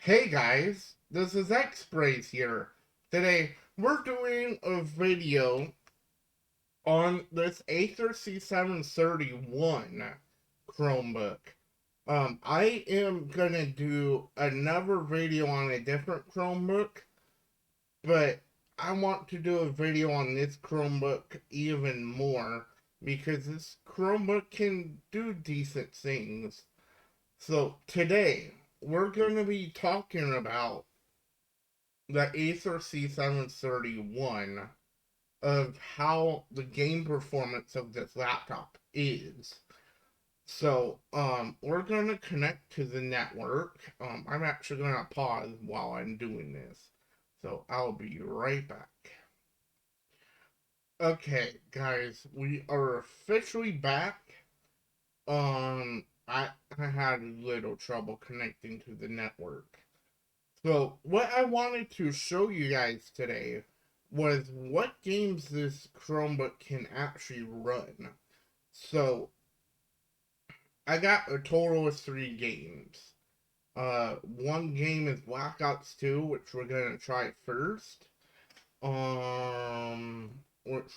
Hey guys, this is X-Brace here. Today we're doing a video on this Acer c731 Chromebook. I am gonna do another video on a different Chromebook, but I want to do a video on this Chromebook even more because this Chromebook can do decent things. So today we're gonna be talking about the Acer C731 of how the game performance of this laptop is. So, we're gonna connect to the network. I'm actually gonna pause while I'm doing this. So I'll be right back. Okay, guys, we are officially back. I had a little trouble connecting to the network. So, what I wanted to show you guys today was what games this Chromebook can actually run. So, I got a total of 3 games. One game is Black Ops 2, which we're gonna try first. Which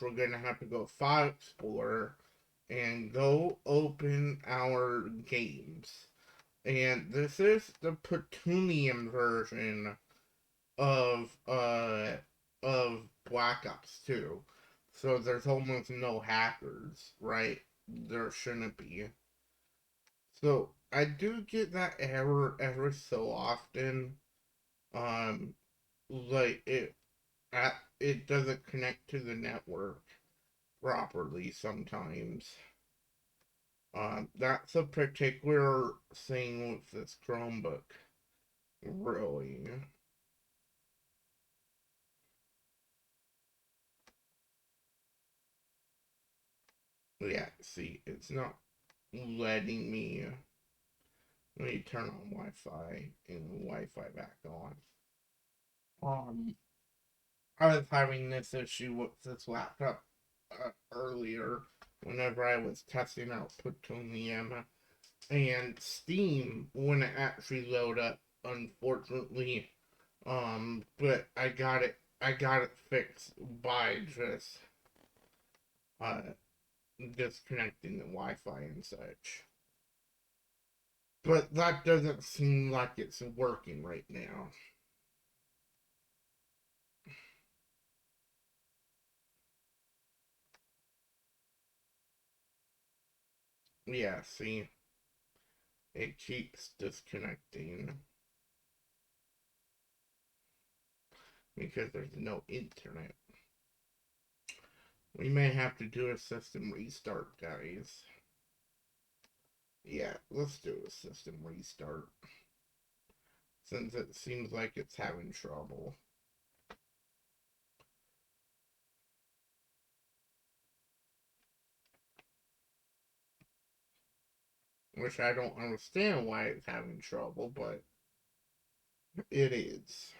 we're gonna have to go File Explorer and go open our games. And this is the plutonium version of Black Ops 2. So there's almost no hackers, right? There shouldn't be. So I do get that error every so often. Um like it doesn't connect to the network properly sometimes. That's a particular thing with this Chromebook. Really. Yeah, see, it's not letting me. Let me turn on Wi-Fi and Wi-Fi back on. Um, I was having this issue with this laptop earlier whenever I was testing out Plutonium, and Steam wouldn't actually load up, unfortunately. But I got it fixed by uh disconnecting the Wi-Fi and such. But that doesn't seem like it's working right now. Yeah, see, it keeps disconnecting because there's no internet. We may have to do a system restart, guys. Yeah, let's do a system restart since it seems like it's having trouble. Which I don't understand why it's having trouble, but it is.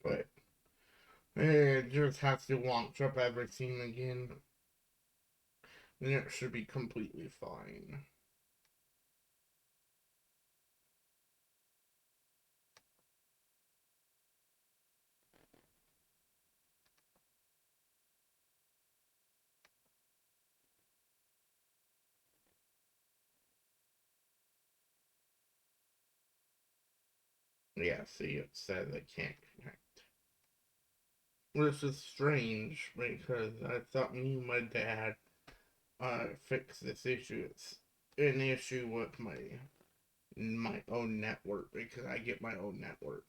But it just has to launch up everything again. And it should be completely fine. Yeah, see, it says I can't connect. Which is strange because I thought me and my dad fixed this issue. It's an issue with my own network because I get my own network.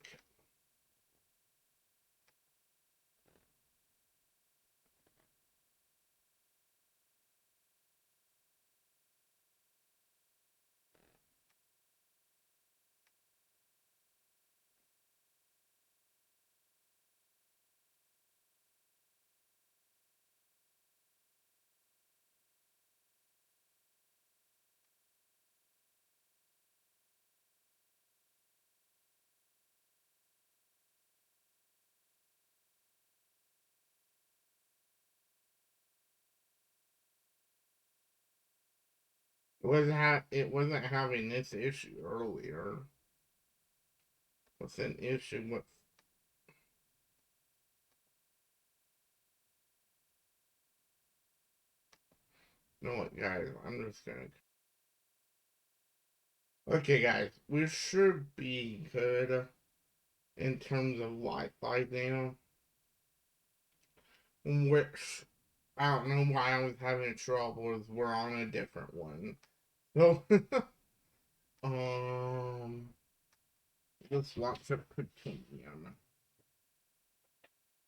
it wasn't having this issue earlier. What's an issue with? You know what, guys? I'm just gonna. Okay, guys, we should be good in terms of Wi-Fi now. Which I don't know why I was having trouble. Is we're on a different one. So, um, let's launch a continuum.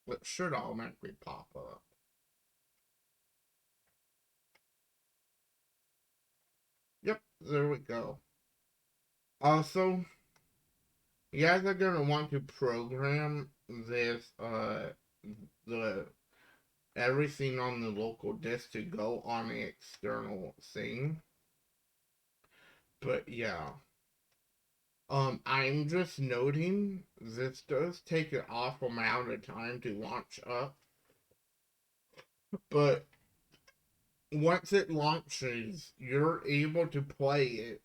It should automatically pop up. Yep, there we go. Also, you guys are gonna want to program this the everything on the local disk to go on the external thing. But yeah. I'm just noting this does take an awful amount of time to launch up, but once it launches, you're able to play it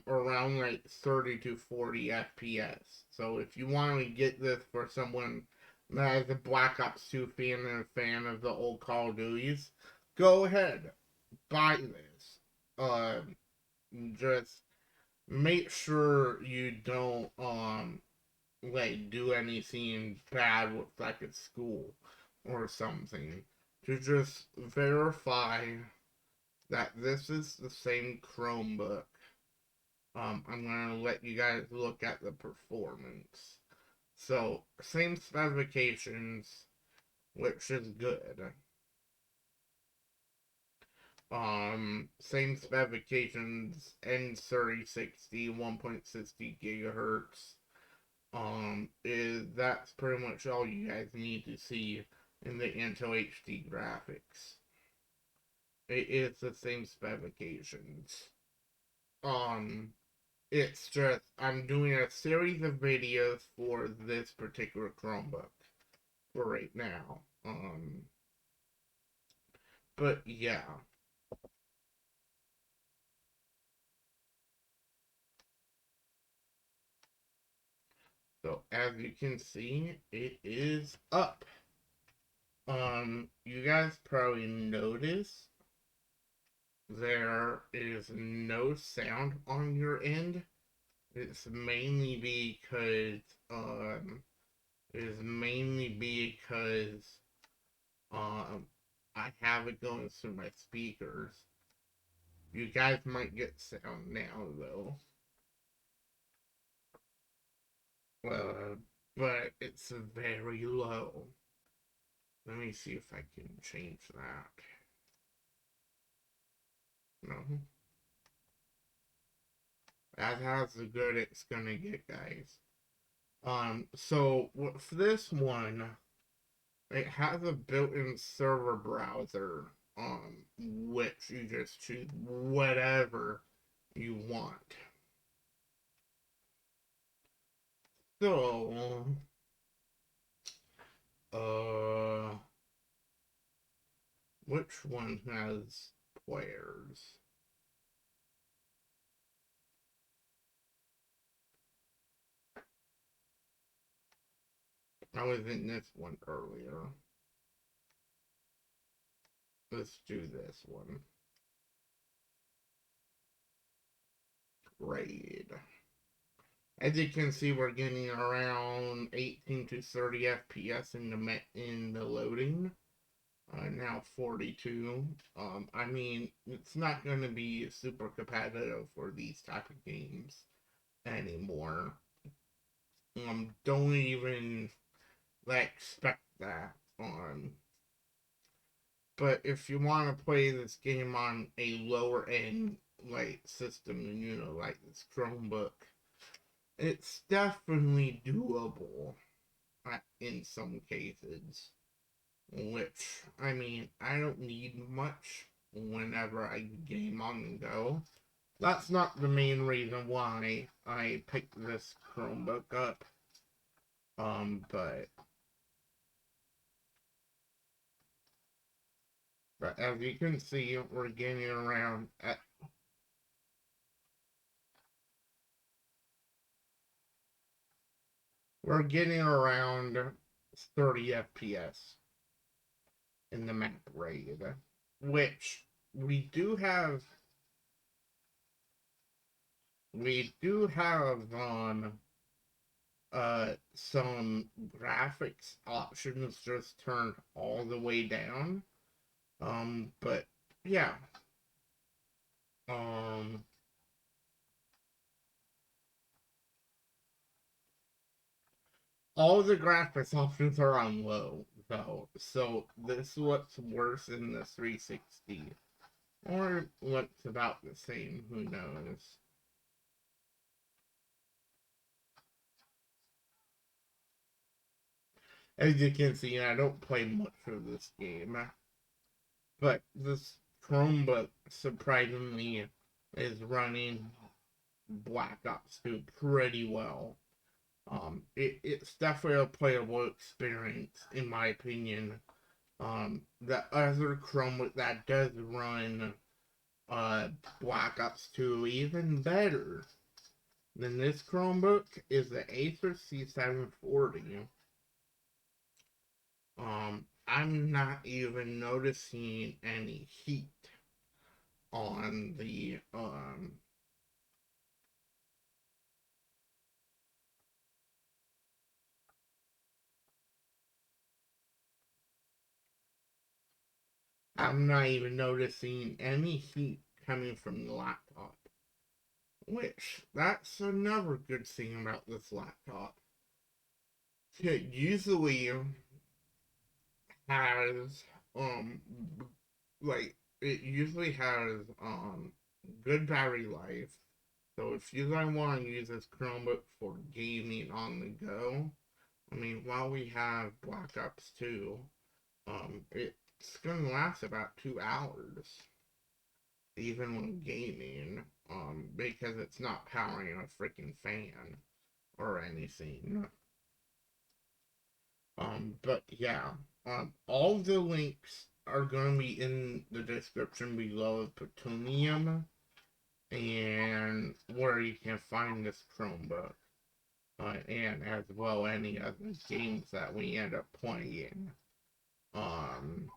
around like 30 to 40 FPS. So if you want to get this for someone that is a Black Ops 2 fan and a fan of the old Call of Duties, go ahead, buy this. Just make sure you don't like do anything bad with like at school or something, to just verify that this is the same Chromebook. I'm gonna let you guys look at the performance. So same specifications, which is good. Same specifications, N3060, 1.60 gigahertz. Is that's pretty much all you guys need to see in the Intel HD graphics. It is the same specifications. Um, it's just I'm doing a series of videos for this particular Chromebook for right now. But yeah. So as you can see, it is up. You guys probably noticed there is no sound on your end. It's mainly because um is mainly because um I have it going through my speakers. You guys might get sound now though. Uh, but it's very low. Let me see if I can change that. No. That's how good it's gonna get, guys. So with this one, it has a built-in server browser, which you just choose whatever you want. So, uh, which one has players? I was in this one earlier. Let's do this one. Raid. As you can see, we're getting around 18 to 30 FPS in the loading. Now 42. I mean, it's not going to be super competitive for these type of games anymore. Don't even like expect that. But if you want to play this game on a lower end like system, like this Chromebook, it's definitely doable in some cases. Which, I mean, I don't need much whenever I game on the go. That's not the main reason why I picked this Chromebook up. But as you can see, we're getting around at we're getting around 30 FPS in the map rate, which we do have we do have some graphics options just turned all the way down. But yeah. Um all the graphics options are on low though. So this looks worse in the 360. Or looks about the same, who knows. As you can see, I don't play much of this game. But this Chromebook surprisingly is running Black Ops 2 pretty well. It's definitely a playable experience, in my opinion. The other Chromebook that does run uh, Black Ops 2 even better than this Chromebook is the Acer c740. I'm not even noticing any heat on the I'm not even noticing any heat coming from the laptop. Which, that's another good thing about this laptop. It usually has, um, like, it usually has, good battery life. So if you guys want to use this Chromebook for gaming on the go, I mean, while we have Black Ops 2, it's gonna last about 2 hours, even when gaming, because it's not powering a freaking fan or anything. But yeah, all the links are gonna be in the description below of Plutonium and where you can find this Chromebook, and as well any other games that we end up playing. Um,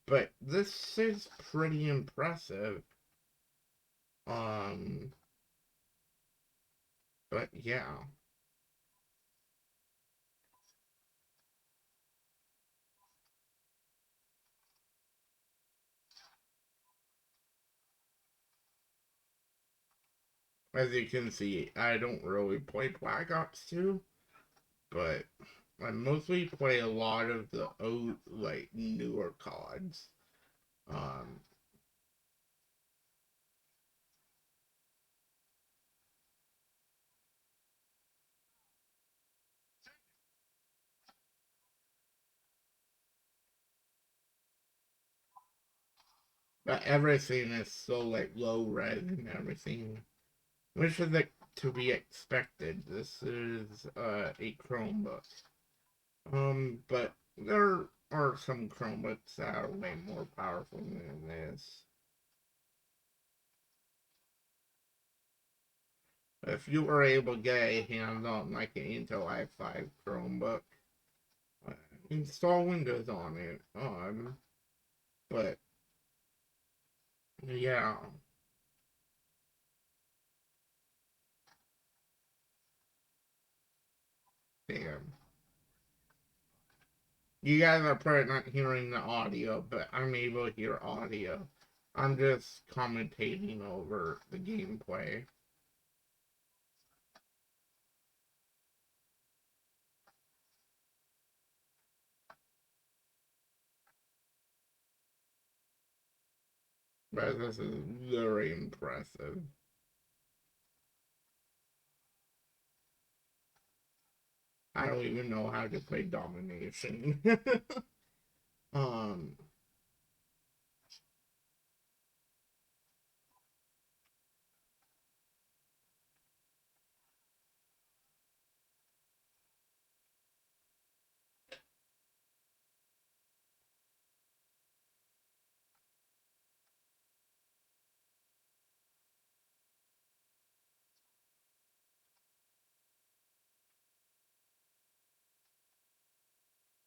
but this is pretty impressive. Um, but yeah, as you can see, I don't really play Black Ops 2, but I mostly play a lot of the old, like, newer CODs. Um, but everything is so, like, low res and everything, which is, like, to be expected. This is a Chromebook. But there are some Chromebooks that are way more powerful than this. If you were able to get a hands on like an Intel i5 Chromebook, uh, install Windows on it. But yeah, damn. You guys are probably not hearing the audio, but I'm able to hear audio. I'm just commentating over the gameplay. But this is very impressive. I don't even know how to play domination. um,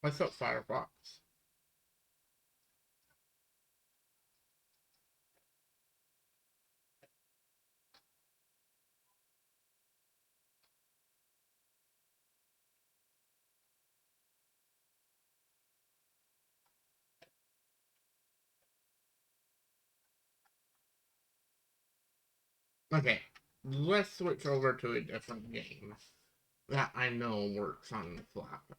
What's up, Firefox? Okay, let's switch over to a different game that I know works on the laptop.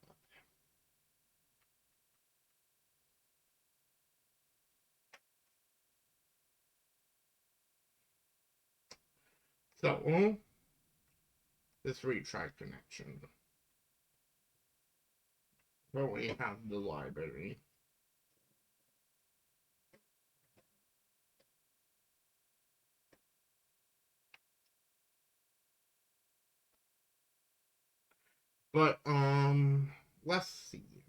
So, let's retry connection. But we have the library. But, let's see.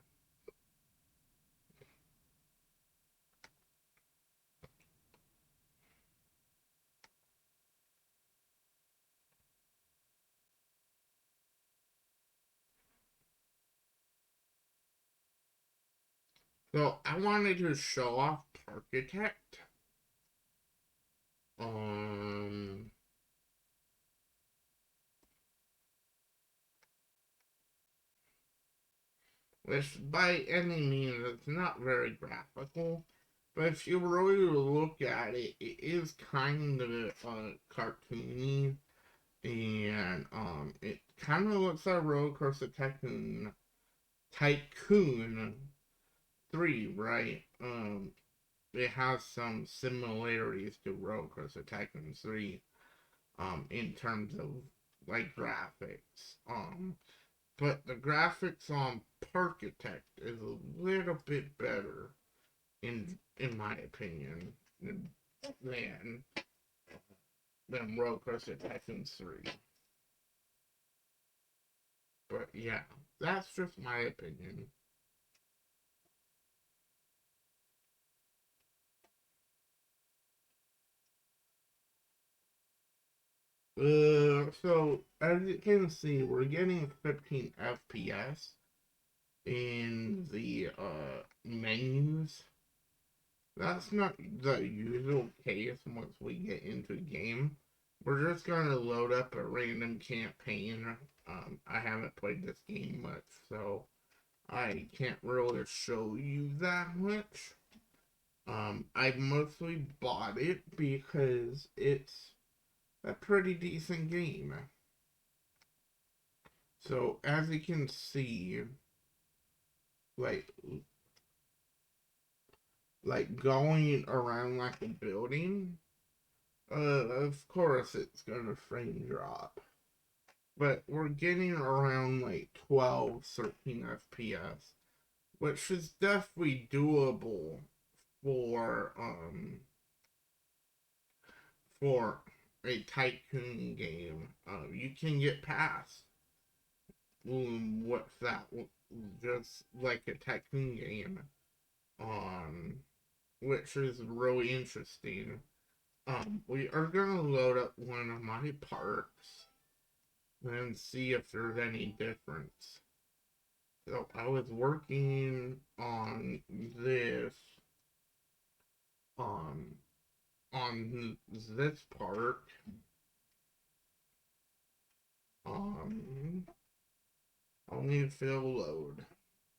So, I wanted to show off Architect. Um, which by any means it's not very graphical, but if you really look at it, it is kind of cartoony, and it kind of looks like Roller Coaster Tycoon 3, right? It has some similarities to Roller Coaster Tycoon 3, in terms of like graphics. But the graphics on Parkitect is a little bit better, in my opinion, than than Roller Coaster Tycoon 3. But yeah, that's just my opinion. So as you can see, we're getting 15 FPS in the menus. That's not the usual case once we get into a game. We're just gonna load up a random campaign. I haven't played this game much, so I can't really show you that much. I mostly bought it because it's a pretty decent game. So as you can see, like going around like a building, of course it's gonna frame drop. But we're getting around like 12, 13 FPS, which is definitely doable for for a tycoon game. You can get past what's that? Just like a tycoon game, um, which is really interesting. We are gonna load up one of my parks and see if there's any difference. So I was working on this um on this park. Um I'll need to fill load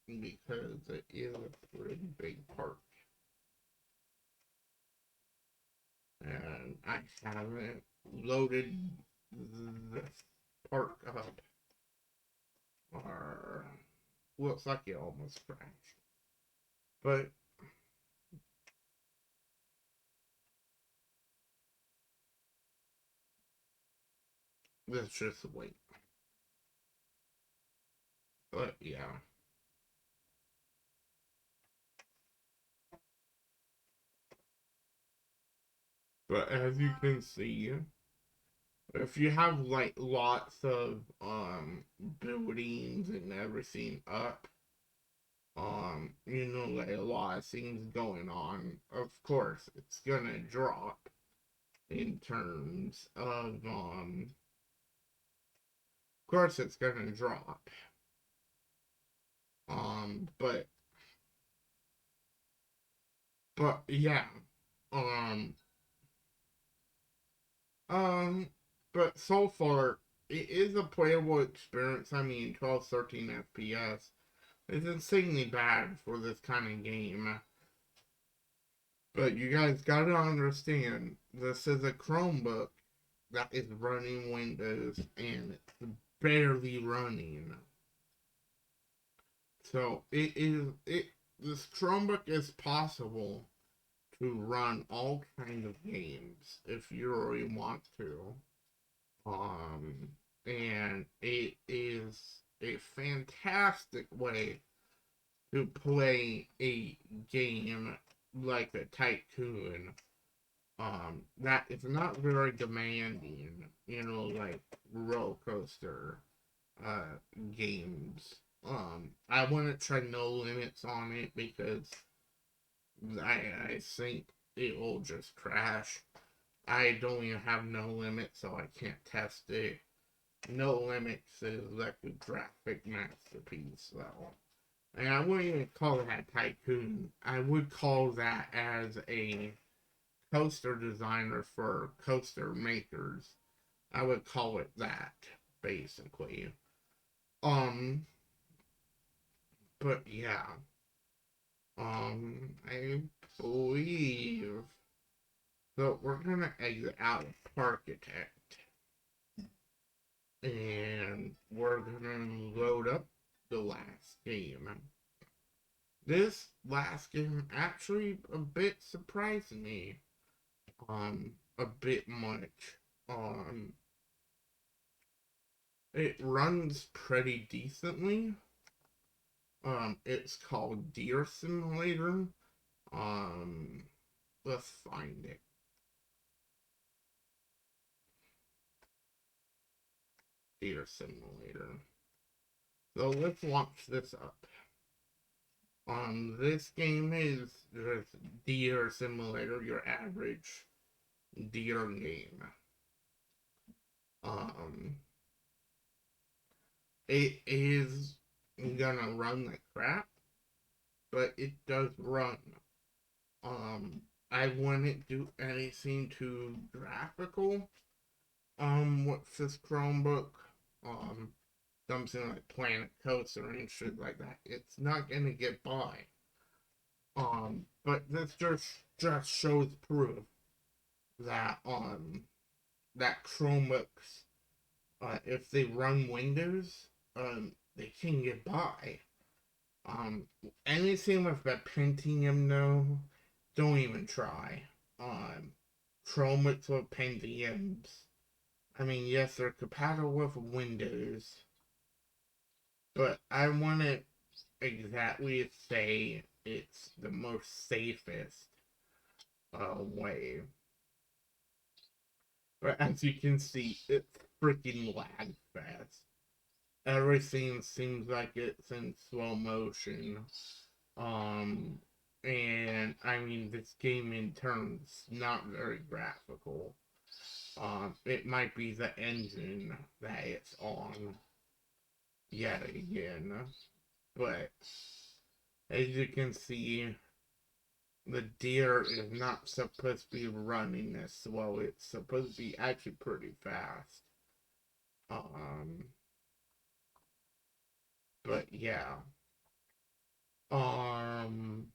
because it is a pretty big park. And I haven't loaded this park up. Or looks like it almost crashed. But let's just wait. But yeah. But as you can see, if you have like lots of buildings and everything up, like a lot of things going on, of course it's gonna drop in terms of course it's gonna drop. But yeah. Um, um, but so far, it is a playable experience. I mean, 12, 13 FPS is insanely bad for this kind of game. But you guys gotta understand, this is a Chromebook that is running Windows and it's barely running. So this Chromebook is possible to run all kind of games if you really want to. Um, and it is a fantastic way to play a game like a tycoon. That is not very demanding, like roller coaster uh games. I wouldn't try no limits on it because I think it will just crash. I don't even have no limits, so I can't test it. No limits is like a graphic masterpiece, though. And I wouldn't even call that tycoon. I would call that as a coaster designer for coaster makers. I would call it that, basically. Um, but yeah. I believe so. We're gonna exit out of Architect, and we're gonna load up the last game. This last game actually a bit surprised me. A bit much. Um, it runs pretty decently. It's called Deer Simulator. Um, let's find it. Deer Simulator. So let's launch this up. This game is just Deer Simulator, your average deer game. Um, it is gonna run like crap, but it does run. Um, I wouldn't do anything too graphical. With this Chromebook, um, something like Planet Coaster and shit like that, it's not gonna get by. But this just shows proof that that Chromebooks, if they run Windows, they can get by. Um, Anything with the Pentium, no, don't even try. Um, Chromebooks with Pentiums. I mean, yes, they're compatible with Windows, but I wouldn't exactly say it's the most safest way. But as you can see, it's freaking lag fast. Everything seems like it's in slow motion. Um, and I mean, this game in turns not very graphical. It might be the engine that it's on yet again, but as you can see, the deer is not supposed to be running this slow. It's supposed to be actually pretty fast. Um, but yeah. Um,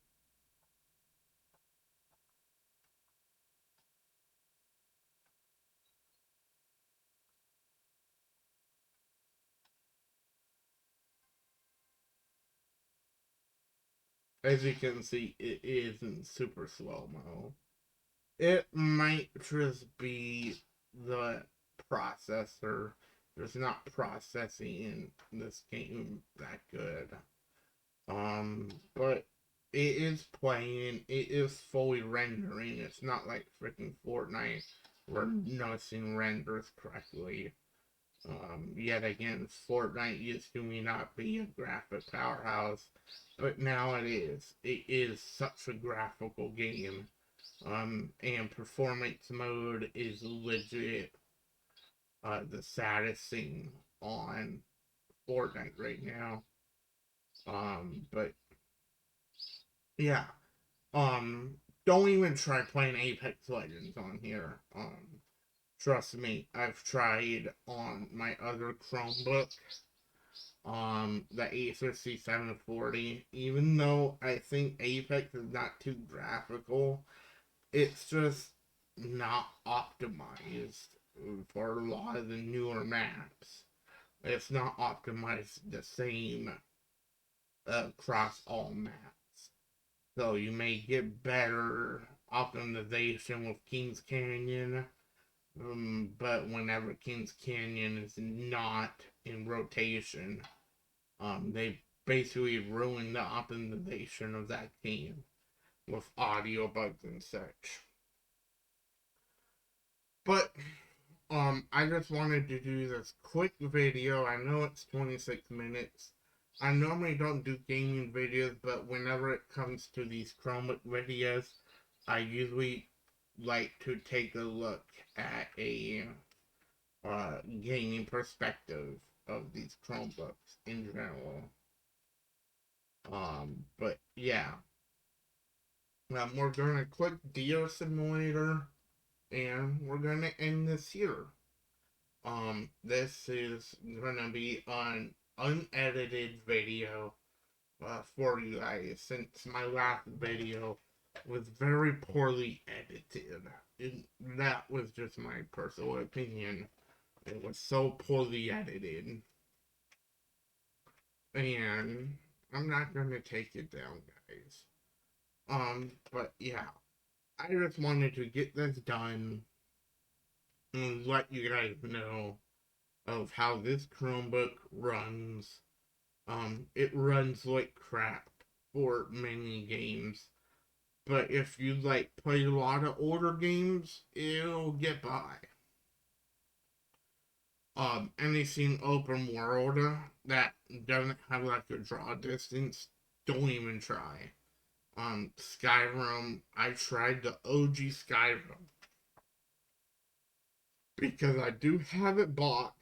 as you can see, it is in super slow mo. It might just be the processor. There's not processing in this game that good. But it is playing. It is fully rendering. It's not like freaking Fortnite where nothing renders correctly. Yet again, Fortnite used to me not be a graphic powerhouse, but now it is. It is such a graphical game. And performance mode is legit the saddest thing on Fortnite right now. But yeah, don't even try playing Apex Legends on here. Trust me, I've tried on my other Chromebook, the Acer c740. Even though I think Apex is not too graphical, it's just not optimized for a lot of the newer maps. It's not optimized the same across all maps. So you may get better optimization with Kings Canyon, but whenever Kings Canyon is not in rotation, they basically ruin the optimization of that game with audio bugs and such. But I just wanted to do this quick video. I know it's 26 minutes. I normally don't do gaming videos, but whenever it comes to these Chromebook videos, I usually like to take a look at a gaming perspective of these Chromebooks in general. But yeah, we're gonna click Deer Simulator, and we're gonna end this here. This is gonna be an unedited video for you guys, since my last video was very poorly edited. That was just my personal opinion. It was so poorly edited. And I'm not gonna take it down, guys. But yeah, I just wanted to get this done and let you guys know of how this Chromebook runs. It runs like crap for many games, but if you like play a lot of older games, it'll get by. Anything open world that doesn't have like a draw distance, don't even try. Skyrim, I tried the OG Skyrim because I do have it bought.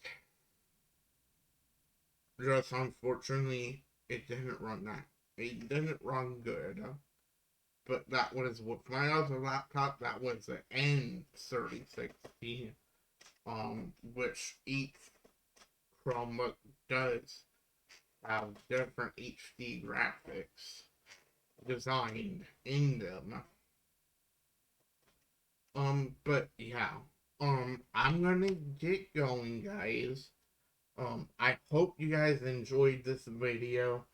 Just unfortunately, it didn't run that. It didn't run good. But that was with my other laptop. That was the N3060, which each Chromebook does have different HD graphics designed in them. But yeah, I'm gonna get going, guys. I hope you guys enjoyed this video,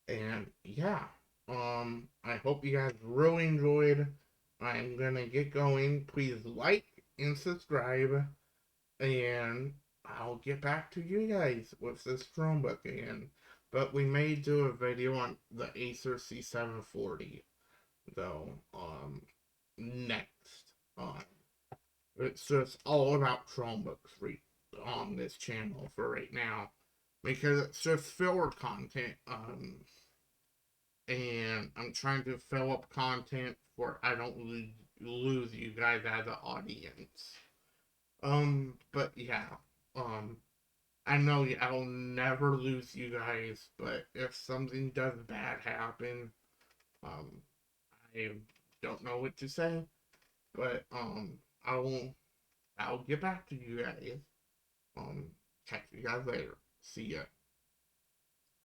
and yeah, I hope you guys really enjoyed. I'm gonna get going. Please like and subscribe, and I'll get back to you guys with this Chromebook again. But we may do a video on the Acer C740, though, next. It's just all about Chromebooks on this channel for right now, because it's just filler content. And I'm trying to fill up content for I don't lose you guys as an audience. But yeah, um, I know I'll never lose you guys, but if something does bad happen, um, I don't know what to say, but I'll get back to you guys. Um, catch you guys later. See ya.